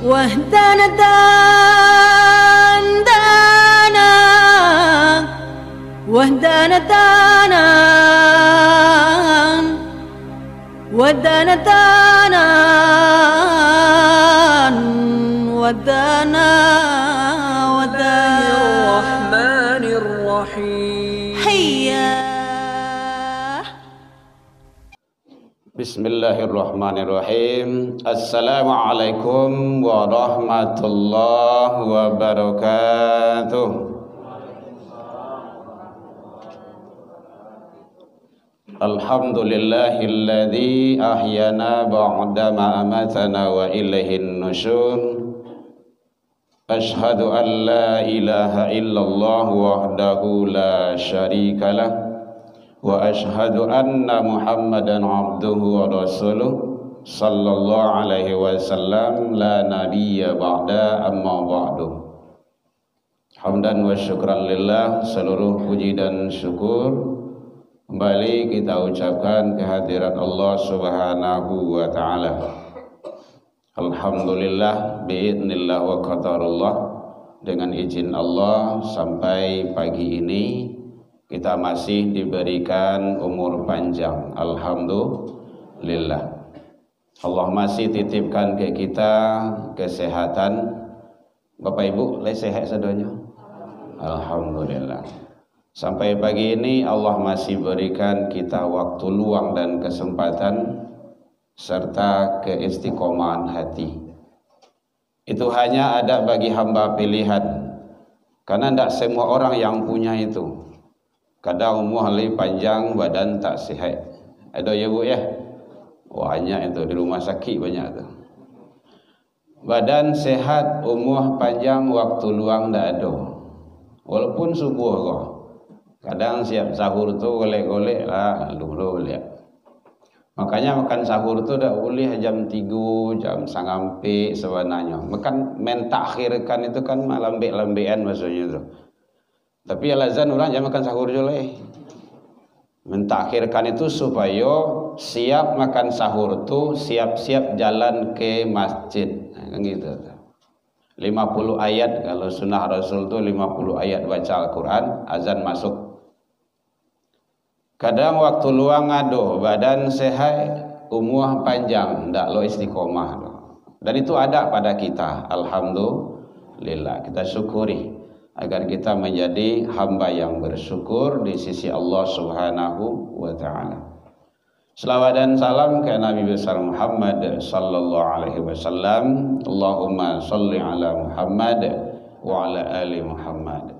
واهدنا دانا واهدنا دانا ودانا دانا ودانا ودانا الرحمن الرحيم هيا Bismillahirrahmanirrahim. Assalamualaikum warahmatullahi wabarakatuh. Alhamdulillahilladzi ahyana ba'da ma amatana wa ilaihin nusyur. Ashhadu an la ilaha illallah wahdahu la syarikalah wa ashhadu anna Muhammadan abduhu wa rasuluh sallallahu alaihi wasallam la nabiyya ba'da amma ba'du. Hamdan wa syukran lillah, seluruh puji dan syukur kembali kita ucapkan kehadirat Allah Subhanahu wa taala. Alhamdulillah biidznillah wa qadarullah, dengan izin Allah sampai pagi ini kita masih diberikan umur panjang. Alhamdulillah. Allah masih titipkan ke kita kesehatan. Bapak Ibu, sehat sedonya? Alhamdulillah. Sampai pagi ini Allah masih berikan kita waktu luang dan kesempatan serta keistiqomahan hati. Itu hanya ada bagi hamba pilihan, karena tidak semua orang yang punya itu. Kadang umur lebih panjang, badan tak sihat. Ada ya Bu ya? Banyak itu di rumah sakit, banyak tu. Badan sehat, umur panjang, waktu luang tak ada. Walaupun subuh kau. Kadang siap sahur tu golek-golek lah, dulu lihat. Makanya makan sahur tu dah boleh jam 3, jam 3:30 sebenarnya. Makan mentakhirkan itu kan lambe-lambean maksudnya tu. Tapi alasan orang jangan makan sahur dulu mentakhirkan itu supaya siap makan sahur tu siap-siap jalan ke masjid. Kan gitu. 50 ayat kalau sunnah Rasul tu 50 ayat baca Al-Quran, azan masuk. Kadang waktu luang ada, badan sehat, umur panjang, ndak lo istiqomah. Dan itu ada pada kita. Alhamdulillah, kita syukuri agar kita menjadi hamba yang bersyukur di sisi Allah Subhanahu wa taala. Selawat dan salam ke Nabi besar Muhammad sallallahu alaihi wasallam. Allahumma shalli ala Muhammad wa ala ali Muhammad.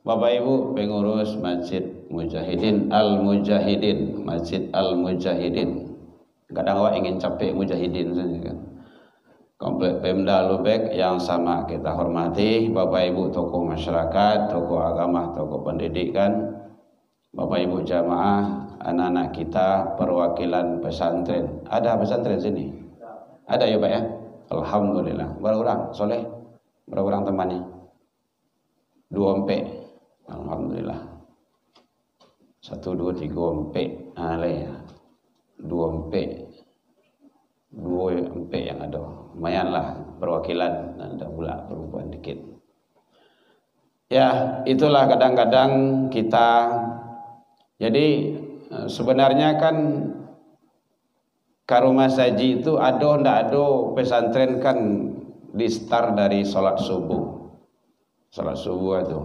Bapak Ibu pengurus Masjid Mujahidin Al-Mujahidin, Masjid Al-Mujahidin. Kadang awak ingin capek Mujahidin saja kan. Komplek Pemda Lubek yang sama kita hormati, Bapak Ibu tokoh masyarakat, tokoh agama, tokoh pendidikan, Bapak Ibu jamaah, anak-anak kita, perwakilan pesantren. Ada pesantren sini? Ada ya Pak ya? Alhamdulillah. Berapa orang? Soleh? Berapa orang temannya? 2 empek. Alhamdulillah. 1, 2, 3 empek. Alay. 2 empek. 2 empek yang ada. Lumayanlah perwakilan, ada pula perempuan dikit. Ya, itulah kadang-kadang kita. Jadi sebenarnya kan karumah saji itu ada ndak ada pesantren kan di start dari sholat subuh. Sholat subuh itu.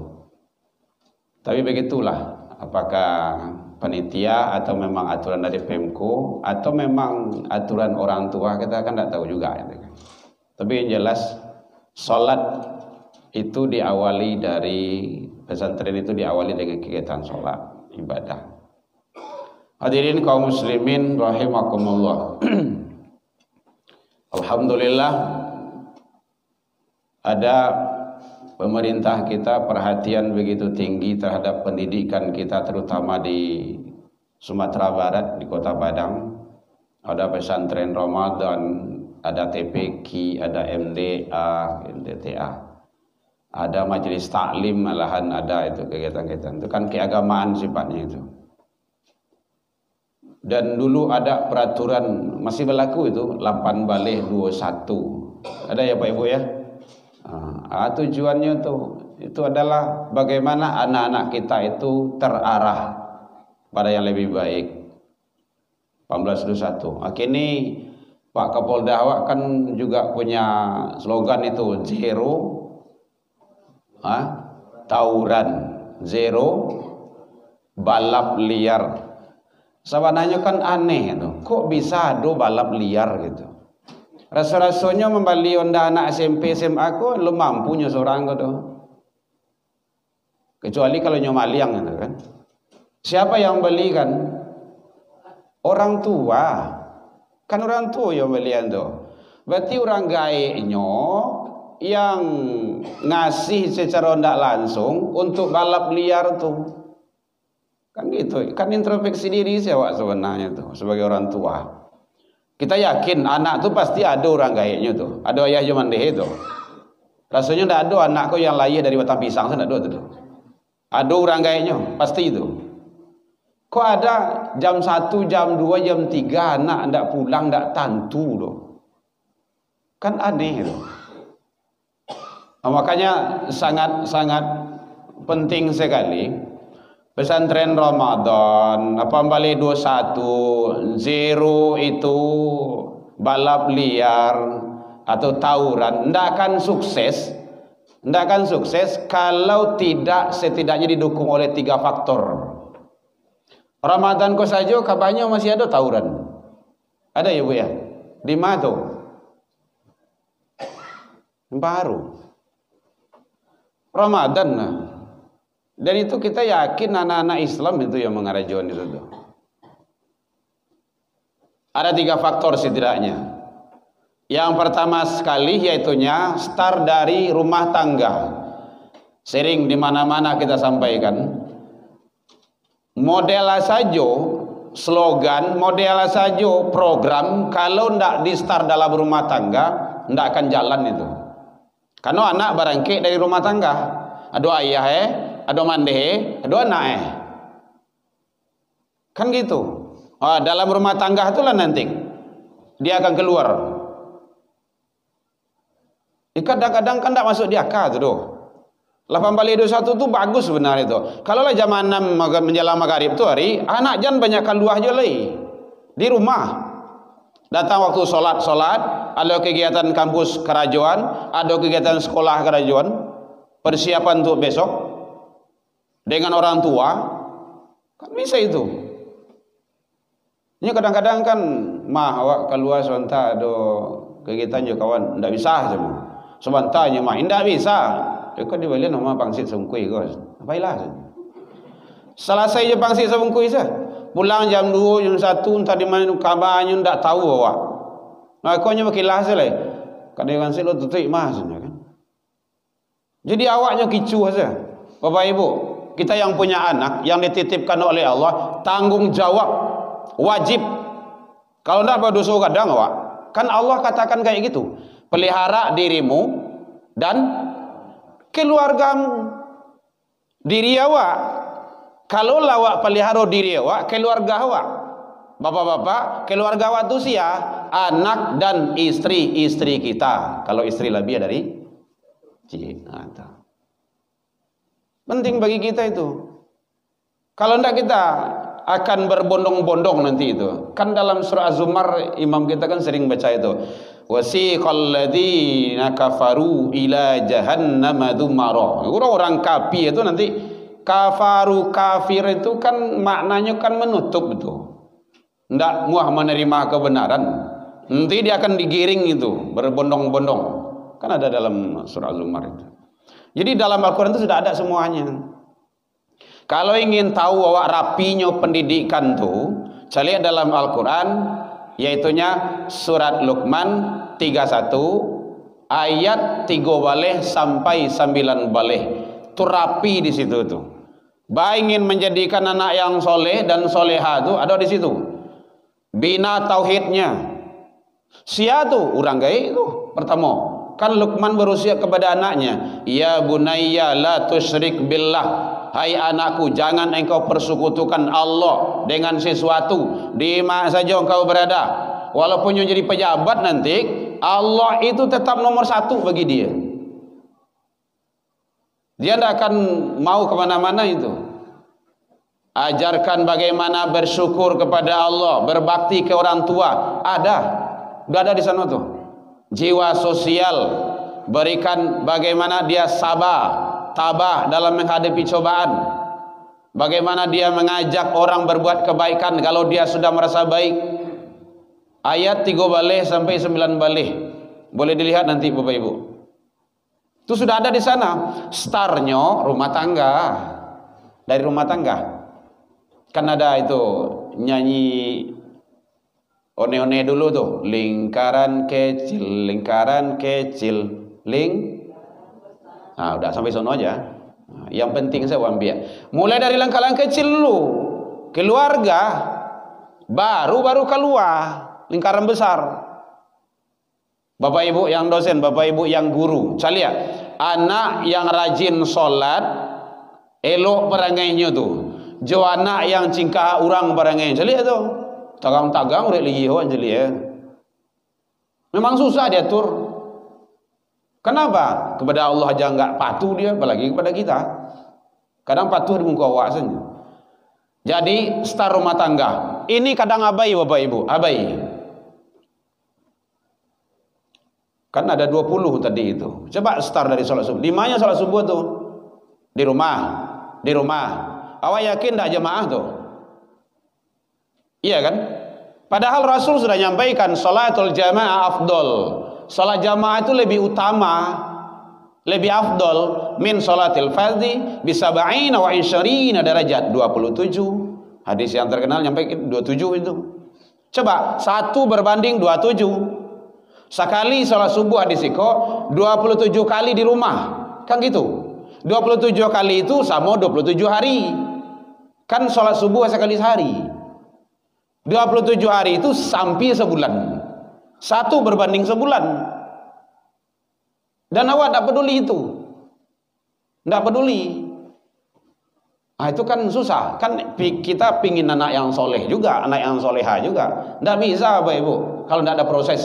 Tapi begitulah, apakah panitia atau memang aturan dari Pemko atau memang aturan orang tua, kita kan tidak tahu juga gitu kan. Tapi yang jelas salat itu diawali dari pesantren, itu diawali dengan kegiatan salat ibadah. Hadirin kaum muslimin rahimakumullah. Alhamdulillah ada pemerintah kita perhatian begitu tinggi terhadap pendidikan kita, terutama di Sumatera Barat, di Kota Padang. Ada pesantren Ramadan, ada TPQ, ada MDA, MDTA, ada majelis taklim, malahan ada itu kegiatan-kegiatan. Itu kan keagamaan sifatnya itu. Dan dulu ada peraturan masih berlaku itu 8 balih 21. Ada ya Pak Ibu ya? Tujuannya itu adalah bagaimana anak-anak kita itu terarah pada yang lebih baik. 1821. Kini Pak Kapolda awak kan juga punya slogan itu zero tawuran, zero balap liar. Sebenarnya kan aneh itu, kok bisa ada balap liar gitu. Rasa-rasanya membeli onda anak SMP SMA kok lu mampunya seorang gitu. Kecuali kalau nyomaliang gitu kan. Siapa yang beli kan? Orang tua. Kan orang tua yang belian tuh. Berarti orang gaeknya yang ngasih secara tidak langsung untuk balap liar tuh. Kan gitu, kan introspeksi diri siapa sebenarnya tuh sebagai orang tua. Kita yakin anak tuh pasti ada orang gaeknya tuh, ada ayah zaman deh itu. Rasanya tidak ada anakku yang lahir dari batang pisang, tidak ada tuh. Ada orang gaeknya, pasti itu. Kok ada jam 1, jam 2, jam 3 anak tidak pulang, tidak tantu tuh. Kan aneh itu. Makanya sangat penting sekali. Pesantren Ramadan, balik 21, zero itu balap liar atau tawuran, tidak akan sukses kalau tidak setidaknya didukung oleh 3 faktor. Ramadan kok saja kabarnya masih ada tawuran. Ada ya Bu ya? Di mana tuh? Baru Ramadan nah. Dan itu kita yakin anak-anak Islam itu yang mengarajuan itu tuh. Ada 3 faktor setidaknya. Yang pertama sekali yaitunya start dari rumah tangga. Sering di mana-mana kita sampaikan. Model saja slogan, model saja program, kalau ndak di start dalam rumah tangga, ndak akan jalan itu. Karena anak barangkali dari rumah tangga. Ada ayah ada mandeh, ada anak kan gitu. Dalam rumah tangga itulah nanti dia akan keluar. Kadang-kadang kan tidak masuk di akal tuh. 1821 itu bagus sebenarnya itu. Kalau lah jam 6 menjelang maghrib itu hari, anak jangan banyak keluar aja lagi di rumah. Datang waktu sholat, ada kegiatan kampus kerajaan, ada kegiatan sekolah kerajaan, persiapan untuk besok. Dengan orang tua kan bisa itu. Ini kadang-kadang kan awak keluar sebentar ada kegiatan juga kawan, tidak bisa sebentarnya tidak bisa. Kau dibeli nama pangsit sungkui kau, baiklah. Selesai je pangsit sungkui sah. Pulang jam 2, jam 1, entah di mana kabarnya tidak tahu awak. Kau nya berkilah saja. Kadang-kadang silo tutup maksudnya kan. Jadi awaknya kicu saja. Bapak Ibu, kita yang punya anak yang dititipkan oleh Allah, tanggung jawab wajib. Kalau tidak berdosa kadang awak. Kan Allah katakan kayak gitu. Pelihara dirimu dan keluargamu. Diri awak. Kalau awak pelihara diri awak, keluarga awak. Bapak-bapak, keluarga awak itu siapa? Anak dan istri kita. Kalau istri lebih dari Cina. Penting bagi kita itu. Kalau tidak kita akan berbondong-bondong nanti itu. Kan dalam surah Az-Zumar imam kita kan sering baca itu. Wasiqal ladzina kafaru ila jahannama dzumara. Orang-orang kafir itu nanti kafir itu kan maknanya kan menutup itu. Tidak muah menerima kebenaran. Nanti dia akan digiring itu berbondong-bondong. Kan ada dalam surah Az-Zumar itu. Jadi dalam Al-Quran itu sudah ada semuanya. Kalau ingin tahu bahwa rapinya pendidikan tuh, saya lihat dalam Al-Quran, yaitunya surat Luqman 31 ayat 3 baleh sampai 9 baleh. Itu rapi di situ tuh. Ingin menjadikan anak yang soleh dan soleha tuh ada di situ. Bina tauhidnya. Sia tuh orang gaya itu pertama. Kan Luqman berusia kepada anaknya, ya bunayya la tusyrik billah. hai anakku, jangan engkau persekutukan Allah dengan sesuatu. Di mana saja engkau berada, walaupun yang jadi pejabat nanti, Allah itu tetap nomor satu bagi dia. Dia tidak akan mau kemana-mana itu. Ajarkan bagaimana bersyukur kepada Allah, berbakti ke orang tua. Sudah ada di sana tuh. Jiwa sosial, berikan bagaimana dia sabar, tabah dalam menghadapi cobaan. Bagaimana dia mengajak orang berbuat kebaikan kalau dia sudah merasa baik. Ayat 3 balih sampai 9 balih. Boleh dilihat nanti Bapak Ibu. Itu sudah ada di sana. Startnya rumah tangga. Dari rumah tangga. Kan ada itu nyanyi one-one dulu tuh. Lingkaran kecil, nah udah sampai sono aja. Nah, yang penting saya ambil. Mulai dari lingkaran kecil dulu. Keluarga. Baru keluar lingkaran besar. Bapak Ibu yang dosen, Bapak Ibu yang guru, saya lihat anak yang rajin sholat, elok perangainya tuh. Jo anak yang cingkah orang perangai, saya lihat tuh. Tagang-tagang udah lihat jadi ya. Memang susah diatur. Kenapa? Kepada Allah aja enggak patuh dia, apalagi kepada kita. Kadang patuh di muka awak saja. Jadi star rumah tangga. Ini kadang abai Bapak Ibu, abai. Kan ada 20 tadi itu. Coba start dari sholat subuh. Di mana sholat subuh tuh? Di rumah. Di rumah. Awak yakin tak jemaah tuh? Iya kan? Padahal Rasul sudah nyampaikan sholatul jamaah afdol. Sholat jamaah itu lebih utama, lebih afdol min sholatil fardhi bisab'ina wa 20 derajat, 27. Hadis yang terkenal nyampaikan 27 itu. Coba 1 berbanding 27. Sekali sholat subuh hadis iko 27 kali di rumah. Kan gitu. 27 kali itu sama 27 hari. Kan sholat subuh sekali sehari. 27 hari itu sampai sebulan. 1 berbanding sebulan. Dan awak tak peduli itu. Tak peduli. Nah, itu kan susah. Kan kita pingin anak yang soleh juga, anak yang soleha juga. Tak bisa Bapak Ibu kalau tidak ada proses.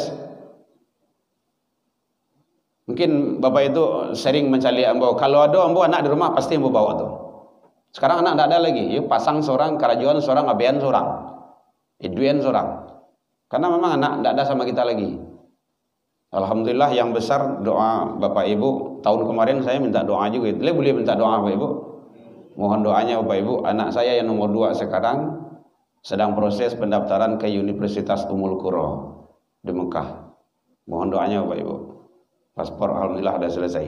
Mungkin Bapak itu sering mencari ambo. Kalau ada ambo anak di rumah pasti ambo bawa tuh. Sekarang anak tidak ada lagi. Yuk pasang seorang, karajuan seorang, abean seorang, iduan seorang. Karena memang anak tidak ada sama kita lagi. Alhamdulillah yang besar doa Bapak Ibu. Tahun kemarin saya minta doa juga. Boleh minta doa Bapak Ibu? Mohon doanya Bapak Ibu. Anak saya yang nomor 2 sekarang sedang proses pendaftaran ke Universitas Ummul Qura di Mekah. Mohon doanya Bapak Ibu. Paspor alhamdulillah sudah selesai.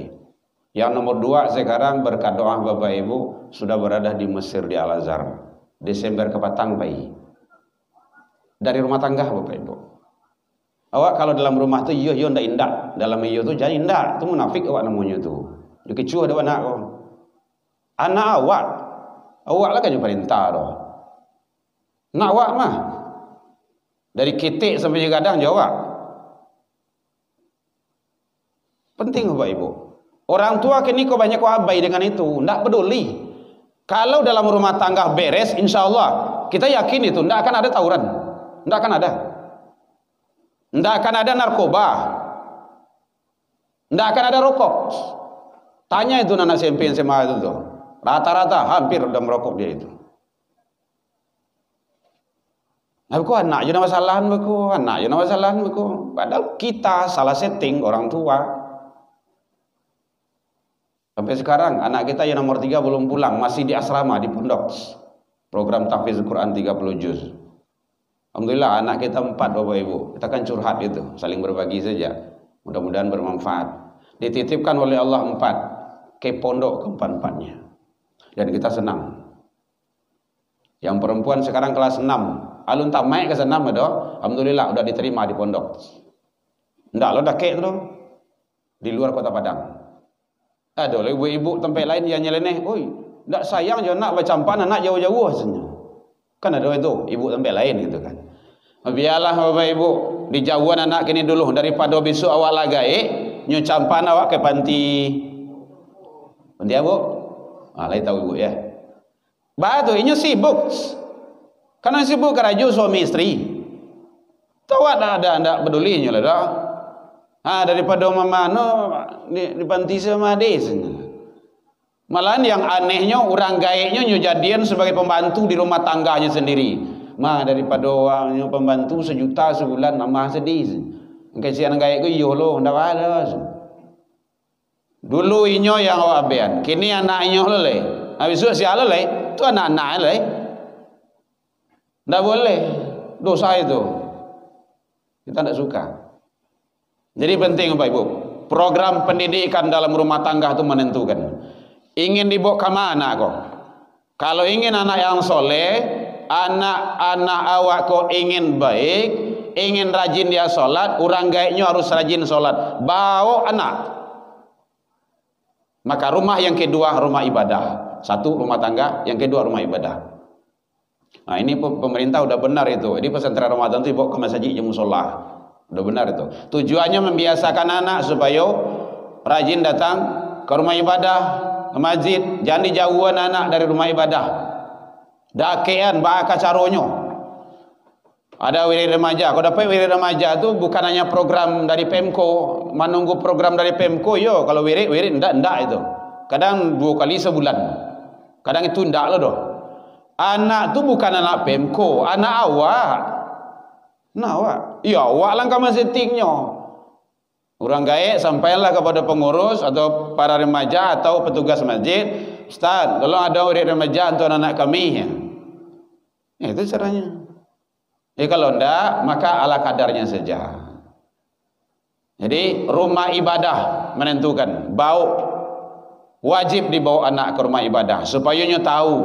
Yang nomor 2 sekarang berkat doa Bapak Ibu sudah berada di Mesir di Al-Azhar. Desember kepatang bayi. Dari rumah tangga Bapak Ibu. Awak kalau dalam rumah tu yo ndak indah. Dalam yo tu jadi indah. Tu munafik awak namanya tu. Yo kecuah ada anak kau. Anak awak. Awak lah kan yang perintah doh. Nak awak mah. Dari ketik sampai gadang jawab. Penting Bapak Ibu. Orang tua kini kok banyak abai dengan itu. Tidak peduli. Kalau dalam rumah tangga beres, insya Allah kita yakin itu tidak akan ada tawuran. Tidak akan ada. Tidak akan ada narkoba. Tidak akan ada rokok. Tanya itu anak SMP SMA itu tuh. Rata-rata hampir udah merokok dia itu. Aku anak je masalahan beku, anak je masalahan beku. Padahal kita salah setting orang tua. Sampai sekarang anak kita yang nomor 3 belum pulang, masih di asrama di pondok. Program tahfiz Quran 30 juz. Alhamdulillah anak kita 4 Bapak Ibu. Kita kan curhat itu, saling berbagi saja. Mudah-mudahan bermanfaat. Dititipkan oleh Allah 4 ke pondok keempat-empatnya. Dan kita senang. Yang perempuan sekarang kelas 6. Alun tak main ke sana dah. Alhamdulillah sudah diterima di pondok. Ndak lo dah kek tu. Di luar Kota Padang. Ada lah ibu-ibu tempat lain yang nyeleneh, oi, ndak sayang je nak bercampan anak jauh-jauh sebenarnya. Kan ada itu, ibu tempat lain gitu kan. Biarlah Bapak Ibu, dijauhan anak kini dulu daripada besok awak lagai, nyucampan awak ke panti. Panti apa? Ah, lain tahu Ibu ya. Batu inyo sibuk. Karena sibuk keraju suami istri. Tahu ada peduli inyo lah dah. Daripada mama di panti sama des. Malahan yang anehnya orang gaeknya nyo jadian sebagai pembantu di rumah tangganya sendiri. Daripada orang pembantu 1 juta sebulan mama sedih. Kasihan gaek ku yo lo ndak ada. Dulu inyo yang awak bean, kini anak inyo lelai. Habis itu siapa lelai? Itu anak-anak lelai. Tidak boleh. Dosa itu. Kita tidak suka. Jadi penting Bapak Ibu. Program pendidikan dalam rumah tangga itu menentukan. Ingin dibawa ke mana kok? Kalau ingin anak yang soleh, anak-anak awak kok ingin baik, ingin rajin dia sholat, orang gaiknya harus rajin sholat. Bawa anak. Maka rumah yang kedua rumah ibadah. 1 rumah tangga, yang kedua rumah ibadah. Nah ini pemerintah udah benar itu. Jadi pesantren Ramadan itu bawa ke masjid ke musola. Udah benar itu. Tujuannya membiasakan anak supaya rajin datang ke rumah ibadah, ke masjid. Jangan dijauhan anak dari rumah ibadah. Dakean baka caronyo. Ada wirid remaja. Kalau dapat wirid remaja tu bukan hanya program dari Pemko, menunggu program dari Pemko yo. Kalau wirid ndak itu. Kadang 2 kali sebulan. Kadang itu ndak loh doh. Anak tu bukan anak Pemko, anak awak. Nah awak. Ya awak langkah settingnya. Orang gaek sampailah kepada pengurus atau para remaja atau petugas masjid. Ustaz, kalau ada wirid remaja untuk anak kami. Ya, itu caranya. Kalau tidak, maka ala kadarnya saja. Jadi rumah ibadah menentukan. Wajib dibawa anak ke rumah ibadah supaya nyo tahu.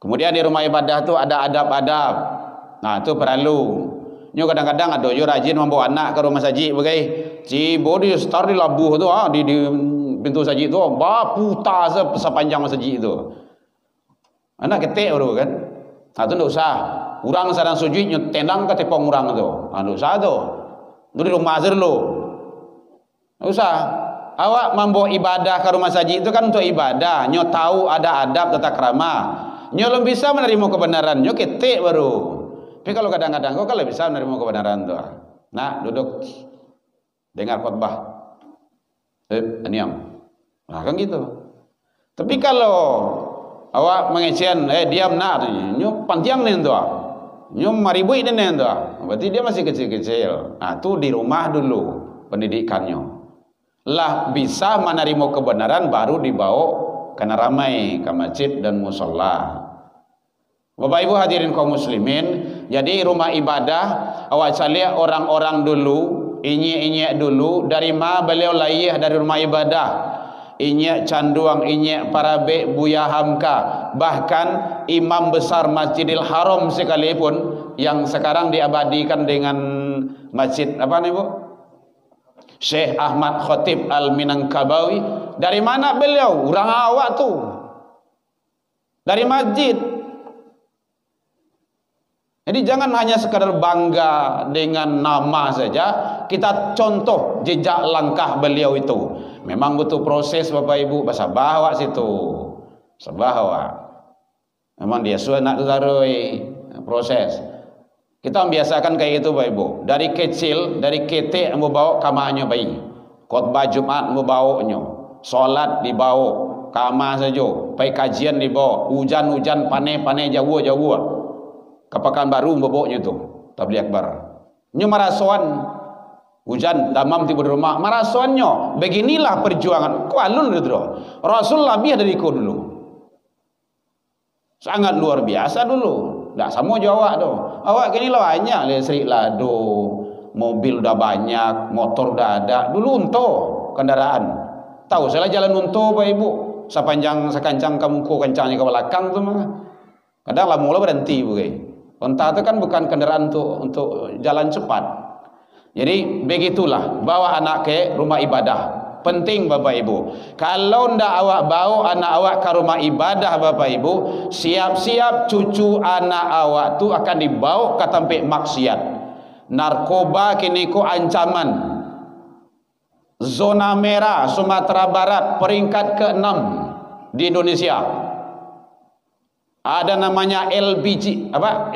Kemudian di rumah ibadah tu ada adab-adab. Nah itu perlu. Nyo kadang-kadang ada yo rajin membawa anak ke rumah saji bagai cibo di star di labuh tu di pintu saji tu puta sepanjang saji itu. Anak ketek baru kan. Nah itu tidak usah. Urang sadang sujud nyo tendang ke tepong urang tu. Ndak usah tu. Tu di rumah azhar lo. Ndak usah. Awak membawa ibadah ke rumah saji itu kan untuk ibadah. Nyo tahu ada adab tata krama. Nyo belum bisa menerima kebenaran. Nyo ketik baru. Tapi kalau kadang-kadang kau kalau bisa menerima kebenaran tu. Nah, duduk dengar khutbah. Aniam. Nah, kan gitu. Tapi kalau awak mengecian, diam nak, nyo pantiang nih tu. Nyo maribui nih tu. Berarti dia masih kecil-kecil. Nah, tu di rumah dulu pendidikannya. Lah bisa menerima kebenaran baru dibawa kena ramai ke masjid dan musola. Bapak Ibu hadirin kaum muslimin, jadi rumah ibadah awak lihat orang-orang dulu, inyek-inyek dulu dari mana beliau layih dari rumah ibadah. Inyek canduang, inyek parabe, Buya Hamka, bahkan imam besar Masjidil Haram sekalipun yang sekarang diabadikan dengan masjid apa nih Bu? Syekh Ahmad Khatib Al-Minangkabawi. Dari mana beliau? Orang awak tu. Dari masjid. Jadi jangan hanya sekadar bangga dengan nama saja. Kita contoh jejak langkah beliau itu. Memang butuh proses Bapak Ibu. Basabah awak situ. Sabah awak. Memang dia sudah nak tarui proses. Kita membiasakan kayak gitu Bapak Ibu. Dari kecil, dari ketek mau bawa kamarnya bayi. Khotbah Jumat mau bawanya. Solat dibawa. Kamar saja. Pai kajian dibawa. Hujan-hujan panen-panen jauh-jauh. Kepekan baru membawanya tu. Tabligh akbar. Nyo marasoan. Hujan damam tiba di rumah. Marasoannya. Beginilah perjuangan. Kualun gitu. Rasul lebih dari ku dulu. Sangat luar biasa dulu. Tak sama jawab tu. Awak kini lah banyak listrik lado, mobil dah banyak, motor dah ada. Dulu unto kendaraan. Tahu saya jalan unto Pak Ibu. Sekencang kamu kencangnya ke belakang tu mah. Kadang lah mula berhenti bukan. Unta itu kan bukan kendaraan untuk jalan cepat. Jadi begitulah bawa anak ke rumah ibadah. Penting Bapak Ibu. Kalau ndak awak bawa anak awak ke rumah ibadah Bapak Ibu, siap-siap cucu anak awak tu akan dibawa ke tempat maksiat. Narkoba kini ku ancaman. Zona merah Sumatera Barat peringkat ke-6 di Indonesia. Ada namanya LBG, apa?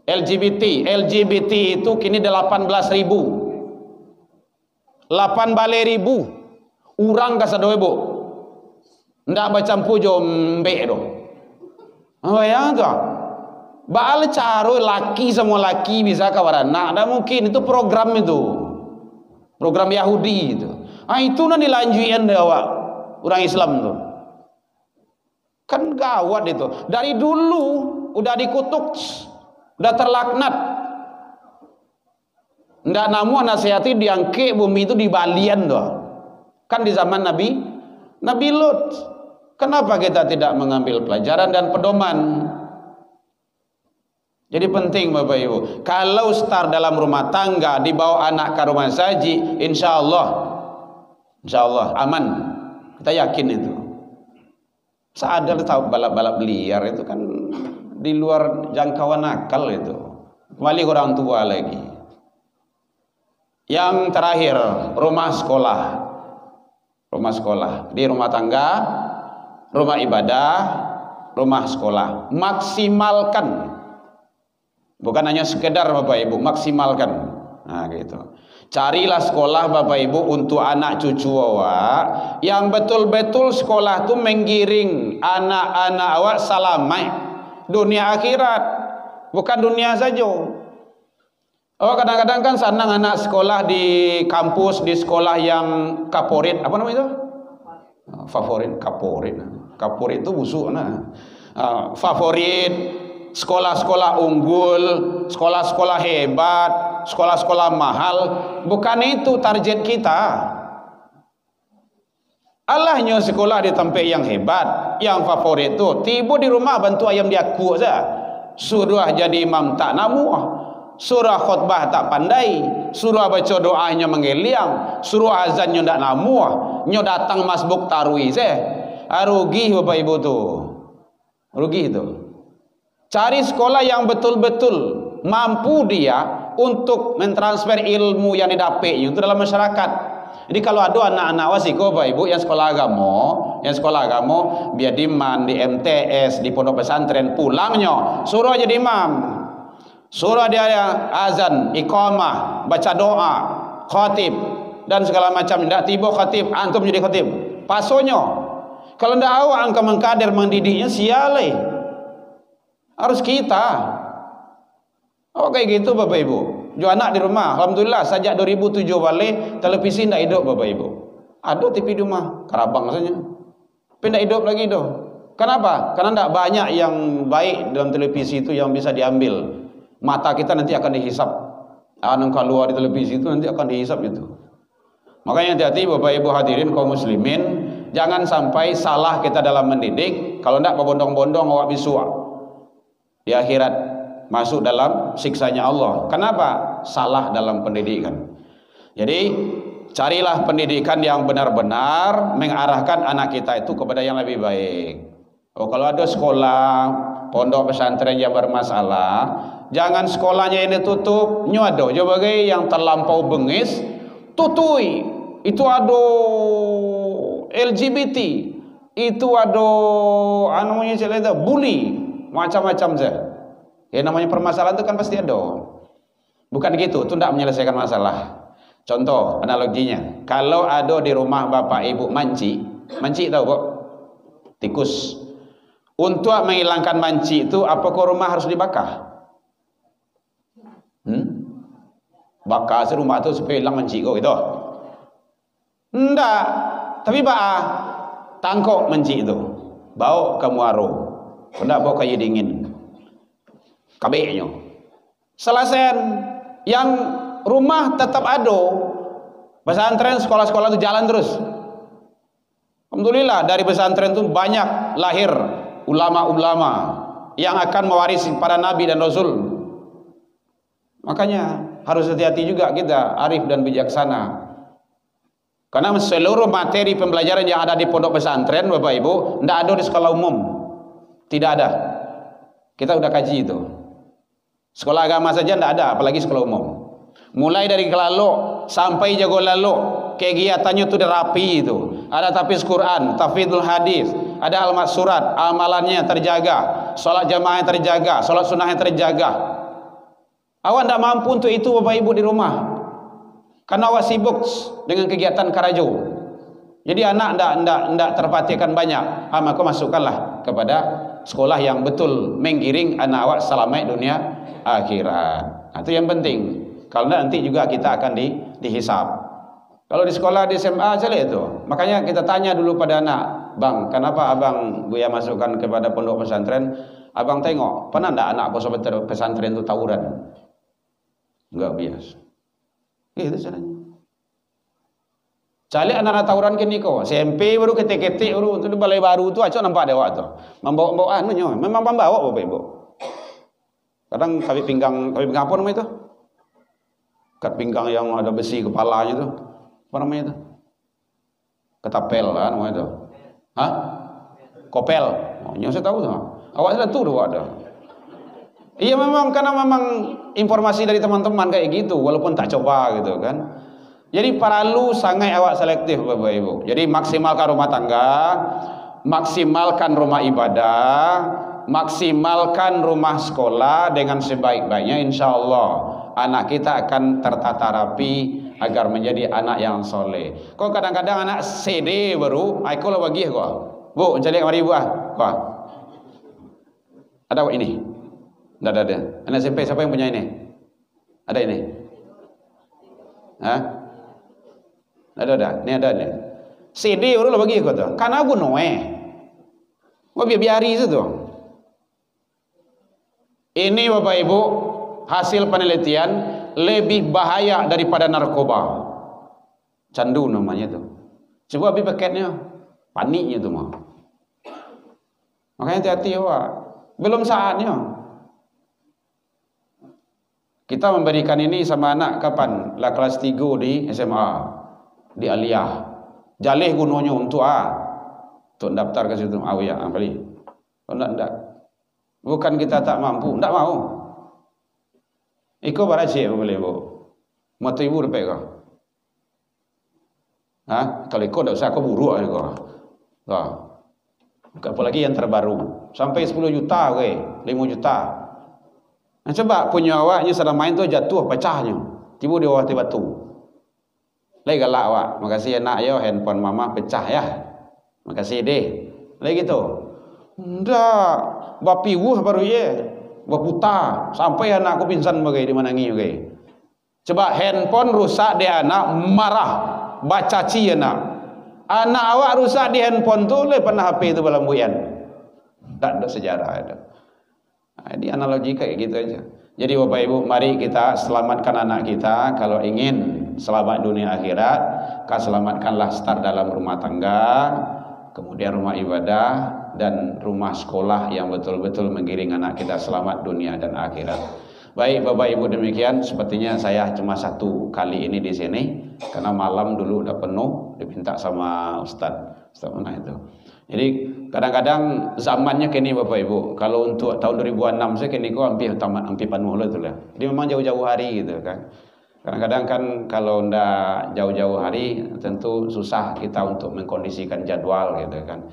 LGBT. LGBT itu kini 18.000. 8 balai ribu. Urang kasadoe bu. Ndak bacampu jombe do. Oh ya tu. Baal caro laki semua laki bisa kawarana. Ada mungkin itu program itu. Program Yahudi itu. Ah itu nanti dilanjuin deh awak orang Islam tu. Kan gawat itu. Dari dulu udah dikutuk, udah terlaknat. Ndak namu nasihati diangke bumi itu di balian doh. Kan di zaman Nabi Lut. Kenapa kita tidak mengambil pelajaran dan pedoman? Jadi penting Bapak Ibu. Kalau start dalam rumah tangga, dibawa anak ke rumah saji, insya Allah aman. Kita yakin itu. Sadar tahu balap-balap liar itu kan di luar jangkauan akal itu. Kembali orang tua lagi. Yang terakhir, rumah sekolah. Rumah sekolah. Di rumah tangga, rumah ibadah, rumah sekolah. Maksimalkan. Bukan hanya sekedar Bapak Ibu, maksimalkan. Nah gitu. Carilah sekolah Bapak Ibu untuk anak cucu awak yang betul-betul sekolah tu menggiring anak-anak awak selamat dunia akhirat, bukan dunia saja. Awak kadang-kadang kan senang anak sekolah di kampus, di sekolah yang kaporit, apa namanya itu? Favorit, kaporit itu busuk nah. Favorit, sekolah-sekolah unggul, sekolah-sekolah hebat, sekolah-sekolah mahal. Bukan itu target kita. Allahnya sekolah di tempat yang hebat, yang favorit itu tiba di rumah bantu ayam diaku saja. Suruh jadi imam tak namuah, surah khutbah tak pandai, surah baca doanya menggeliang, suruh azannya tak namuah, nyo datang masbuk tarwi saja. Rugi Bapak Ibu tu. Rugi itu. Cari sekolah yang betul-betul mampu dia untuk mentransfer ilmu yang didapatnya itu dalam masyarakat. Jadi kalau ada anak-anak wasiko Bapak Ibu yang sekolah agama, biar diman di MTS, di pondok pesantren, pulangnya suruh jadi imam. Suruh dia azan, iqamah, baca doa, khatib dan segala macam. Tidak tiba khatib, antum jadi khatib. Pasonya. Kalau tidak awak angka mengkader mendidiknya sialai. Harus kita. Oh kayak gitu Bapak Ibu. Jual anak di rumah. Alhamdulillah sejak 2007 balik televisi tidak hidup Bapak Ibu. Ada TV di rumah, karabang saja. Tapi tidak hidup lagi itu. Kenapa? Karena tidak banyak yang baik dalam televisi itu yang bisa diambil. Mata kita nanti akan dihisap. Anu keluar di televisi itu nanti akan dihisap itu. Makanya hati-hati Bapak Ibu hadirin kaum muslimin, jangan sampai salah kita dalam mendidik. Kalau tidak berbondong-bondong awak bisua di akhirat masuk dalam siksanya Allah. Kenapa? Salah dalam pendidikan. Jadi carilah pendidikan yang benar-benar mengarahkan anak kita itu kepada yang lebih baik. Oh, kalau ada sekolah pondok pesantren yang bermasalah, jangan sekolahnya ini tutup. Nyo ada sebagai yang terlampau bengis tutui. Itu ada LGBT, itu ada anunya celana bully, macam-macam saja. Ya namanya permasalahan itu kan pasti ada. Bukan gitu, itu tidak menyelesaikan masalah. Contoh analoginya, kalau ada di rumah bapak ibu manci tahu kok? Tikus. Untuk menghilangkan manci itu, apakah rumah harus dibakar? Bakar si rumah itu supaya hilang manci kok gitu. Enggak. Tapi tangkok manci itu, bawa ke muaro, enggak bawa kayu dingin. Kabehnya. Selesai. Yang rumah tetap ada. Pesantren, sekolah-sekolah itu jalan terus. Alhamdulillah dari pesantren itu banyak lahir ulama-ulama yang akan mewarisi para nabi dan rasul. Makanya harus hati-hati juga kita, arif dan bijaksana. Karena seluruh materi pembelajaran yang ada di pondok pesantren Bapak Ibu tidak ada di sekolah umum. Tidak ada. Kita sudah kaji itu. Sekolah agama saja tidak ada, apalagi sekolah umum. Mulai dari kelalok sampai jago lalok, kegiatannya itu rapi itu. Ada tahfiz Quran, tahfidzul hadis, ada alamat surat, amalannya terjaga, solat jamaah terjaga, solat sunnah terjaga. Awak tidak mampu untuk itu bapak ibu di rumah, karena awak sibuk dengan kegiatan karajo. Jadi anak tidak terperhatikan banyak. Maka masukkanlah kepada sekolah yang betul menggiring anak awak selamat dunia akhirat. Itu yang penting. Kalau nanti juga kita akan dihisab. Kalau di sekolah di SMA saja itu. Makanya kita tanya dulu pada anak, bang, kenapa abang Buya masukkan kepada pondok pesantren? Abang tengok, pernah tidak anak pesantren itu tawuran? Enggak biasa. Gitu caranya. Calik anak-anak tawuran kini kau, SMP baru ketik-ketik baru tu balai baru tu aja nampak dia awak tu. Membawa anunya, memang membawa bapak ibu. Kadang kami pinggang apa namanya itu? Kat pinggang yang ada besi kepalanya tu. Apa namanya itu? Ketapel kan namanya itu. Hah? Kopel. Oh, yang saya tahu tu. Awak sudah tu ada. Iya memang, karena memang informasi dari teman-teman kayak gitu, walaupun tak coba gitu kan. Jadi perlu sangat awak selektif bapak ibu. Jadi maksimalkan rumah tangga, maksimalkan rumah ibadah, maksimalkan rumah sekolah dengan sebaik-baiknya. Insya Allah anak kita akan tertata rapi agar menjadi anak yang soleh. Kok kadang-kadang anak CD baru, aku lah bagi kok. Bu, cari mari bu kok. Ada ini? Tidak ada. Anak SMP siapa yang punya ini? Ada ini? Hah? Ada. Ini ada. CD orang lah bagi kau tu. Karena aku noe. Kau biari itu tu. Ini bapak ibu hasil penelitian lebih bahaya daripada narkoba. Candu namanya tu. Coba ambil paketnya, paniknya tu mah. Makanya hati-hati awak. Belum saatnya. Kita memberikan ini sama anak kapan? Lah kelas 3 di SMA. Di aliyah jalih gunanya untuk daftar ke situ ya beli. Enggak. Bukan kita tak mampu, enggak mau. Iko baraji boleh bu. Mata ibu dapat kau. Kalau iko enggak usah kau buruk aja kau. Apalagi yang terbaru sampai 10 juta ke 5 juta. Nah, coba punya awaknya sedang main tu jatuh pecahnya. Tiba di bawah batu. Lagi galak awak, makasih anak yo handphone mama pecah ya. Makasih deh. Lagi gitu. Ndak, bapi baru ye. Baputa sampai anakku pingsan bagai di mana ngi bagai. Coba handphone rusak dia anak marah, baca ci anak. Anak awak rusak di handphone tu le pernah HP itu balambuyan. Tak ada sejarah ada. Ini analogi kayak gitu aja. Jadi bapak ibu, mari kita selamatkan anak kita. Kalau ingin selamat dunia akhirat, selamatkanlah start dalam rumah tangga, kemudian rumah ibadah, dan rumah sekolah yang betul-betul menggiring anak kita selamat dunia dan akhirat. Baik bapak ibu, demikian. Sepertinya saya cuma 1 kali ini di sini, karena malam dulu udah penuh, diminta sama Ustaz mana itu. Jadi kadang-kadang zamannya kini bapak ibu, kalau untuk tahun 2006 saya kini kok hampir penuh lah tu lah. Jadi memang jauh-jauh hari gitu kan. Kadang-kadang kan kalau ndak jauh-jauh hari tentu susah kita untuk mengkondisikan jadwal gitu kan.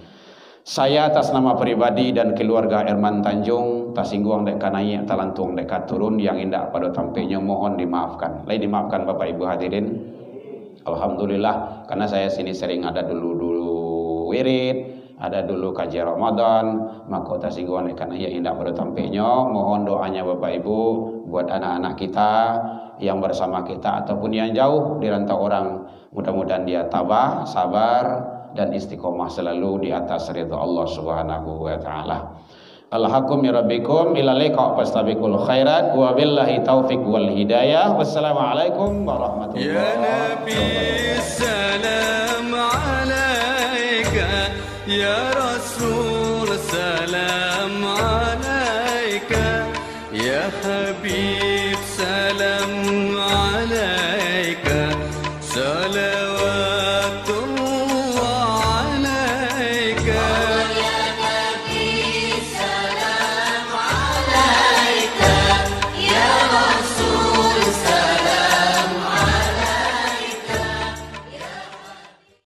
Saya atas nama pribadi dan keluarga Erman Tanjung, tasingguang dek kanai talantung dek turun yang indah pada tampilnya mohon dimaafkan. Lain dimaafkan bapak ibu hadirin. Alhamdulillah, karena saya sini sering ada dulu wirid, ada dulu kajian Ramadan, maka tasingguang dek kanai yang indah pada tampilnya mohon doanya bapak ibu buat anak-anak kita yang bersama kita ataupun yang jauh di rantau orang, mudah-mudahan dia tabah, sabar dan istiqomah selalu di atas ridha Allah Subhanahu wa taala. Alhaqum ya rabbikum ila liqa fastabiqul khairat wa billahi taufiq wal hidayah. Wassalamualaikum warahmatullahi wabarakatuh.